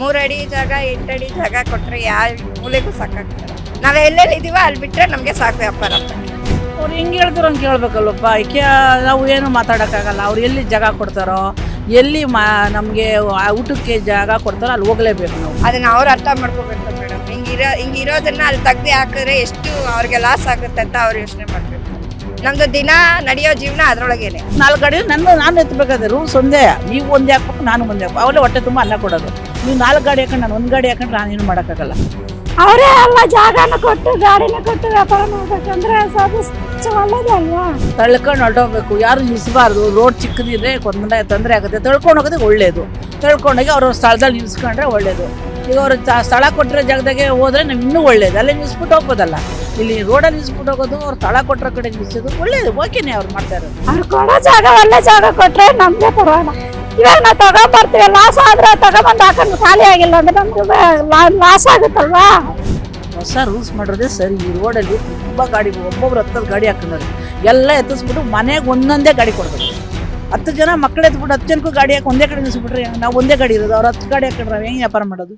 3 ಅಡಿ ಜಾಗ 8 ಅಡಿ ಜಾಗ ಕೊಟ್ರೆ ಯಾವ ಮೂಲೆಗೂ ಸಾಕಾಗ್ತಾರೆ. ನಾವು ಎಲ್ಲೆಲ್ಲಿ ಇದೀವೋ ಅಲ್ಲಿ ಬಿಟ್ರೆ ನಮಗೆ ಸಾಕು ವ್ಯಾಪಾರ. ಅವ್ರು ಹೆಂಗೆ ಹೇಳ್ತಾರೋ ಹಂಗೆ ಕೇಳಬೇಕಲ್ಲಪ್ಪ. ನಾವು ಏನು ಮಾತಾಡೋಕ್ಕಾಗಲ್ಲ. ಅವ್ರು ಎಲ್ಲಿ ಜಾಗ ಕೊಡ್ತಾರೋ, ಎಲ್ಲಿ ನಮಗೆ ಊಟಕ್ಕೆ ಜಾಗ ಕೊಡ್ತಾರೋ ಅಲ್ಲಿ ಹೋಗಲೇಬೇಕು ನಾವು. ಅದನ್ನ ಅವ್ರು ಅರ್ಥ ಮಾಡ್ಕೋಬೇಕು ಮೇಡಮ್. ಹಿಂಗಿರೋದನ್ನ ಅಲ್ಲಿ ತೆಗ್ದು ಹಾಕಿದ್ರೆ ಎಷ್ಟು ಅವ್ರಿಗೆ ಲಾಸ್ ಆಗುತ್ತೆ ಅಂತ ಅವ್ರು ಯೋಚನೆ ಮಾಡಬೇಕು. ನಮ್ದು ದಿನ ನಡೆಯೋ ಜೀವನ ಅದ್ರೊಳಗೇನೆ. 4 ಗಾಡಿ ನಾನು ಎತ್ತಬೇಕಾದ್ರೆ ರೂಲ್ಸ್ ಒಂದೇ. ನೀವು ಒಂದೇ ಹಾಕ್ಬೇಕು, ನಾನು ಒಂದೇ ಹಾಕ್ಬೇಕು. ಅವಲೇ ಹೊಟ್ಟೆ ತುಂಬ ಅನ್ನ ಕೊಡೋದು. ನೀವು 4 ಗಾಡಿ ಹಾಕೊಂಡು ನಾನು 1 ಗಾಡಿ ಹಾಕೊಂಡ್ರೆ ನಾನೇನು ಮಾಡೋಕ್ಕಾಗಲ್ಲ. ಅವರೇ ಎಲ್ಲ ಜಾಗನ ಕೊಟ್ಟು ಗಾಡಿನ ಕೊಟ್ಟು ವ್ಯಾಪಾರ ಮಾಡ್ಬೇಕಂದ್ರೆ ಒಳ್ಳೇದೇ ಅಲ್ವಾ. ತಳ್ಕೊಂಡು ಹೊರಟೋಗ್ಬೇಕು, ಯಾರು ನಿಲ್ಲಿಸಬಾರ್ದು. ರೋಡ್ ಚಿಕ್ಕದಿದ್ರೆ ತೊಂದರೆ ಆಗುತ್ತೆ. ತಳ್ಕೊಂಡು ಹೋಗೋದೇ ಒಳ್ಳೇದು. ತಳ್ಕೊಂಡೋಗಿ ಅವ್ರ ಸ್ಥಳದಲ್ಲಿ ನಿಲ್ಸ್ಕೊಂಡ್ರೆ ಒಳ್ಳೇದು. ಈಗ ಅವ್ರು ಸ್ಥಳ ಕೊಟ್ಟಿರೋ ಜಾಗದಾಗೆ ಹೋದ್ರೆ ನಮ್ಗೆ ಇನ್ನೂ ಒಳ್ಳೇದು. ಅಲ್ಲೇ ನಿಲ್ಸ್ಬಿಟ್ಟು ಹೋಗ್ಬೋದಲ್ಲ. ಇಲ್ಲಿ ರೋಡಲ್ಲಿ ನಿಲ್ಸ್ಬಿಟ್ಟು ಹೋಗೋದು, ಅವ್ರು ಸ್ಥಳ ಕೊಟ್ಟಿರೋ ಕಡೆ ನಿಲ್ಸೋದು ಒಳ್ಳೇದು. ಓಕೆನೇ ಅವ್ರು ಮಾಡ್ತಾ ಇರೋದು. ಅವ್ರು ಕೊಡೋ ಜಾಗ ಒಳ್ಳೆ ಜಾಗ ಕೊಟ್ರೆ ನಮ್ಗೆ ಪರವಾಗಿಲ್ಲ. ಇವಾಗ ನಾವು ತಗೊಂಡ್ಬರ್ತೀವಿ, ಲಾಸ್ ಆದ್ರೆ ತಗೊಂಬಂದು ಹಾಕೊಂಡು ಖಾಲಿ ಆಗಿಲ್ಲ ಅಂದ್ರೆ ನಮ್ಗೆ ಲಾಸ್ ಆಗುತ್ತಲ್ವಾ. ಹೊಸ ರೂಲ್ಸ್ ಮಾಡೋದೇ ಸರಿ. ಈ ರೋಡಲ್ಲಿ ತುಂಬ ಗಾಡಿ, ಒಬ್ಬೊಬ್ರು 10 ಗಾಡಿ ಹಾಕೊಂಡ್ರೆ ಎಲ್ಲ ಎತ್ತಿಸ್ಬಿಟ್ಟು ಮನೆಗೆ ಒಂದೊಂದೇ ಗಾಡಿ ಕೊಡ್ಬೇಕು. 10 ಜನ ಮಕ್ಕಳು ಎತ್ಬಿಟ್ಟು 10 ಜನಕ್ಕೂ ಗಾಡಿ ಹಾಕಿ ಒಂದೇ ಕಡೆ ನಿಲ್ಲಿಸ್ಬಿಟ್ರೆ ನಾವು ಒಂದೇ ಗಾಡಿ ಇರೋದು. ಅವ್ರು 10 ಗಾಡಿ ಹಾಕೊಂಡ್ರೆ ಹೆಂಗೆ ವ್ಯಾಪಾರ ಮಾಡೋದು?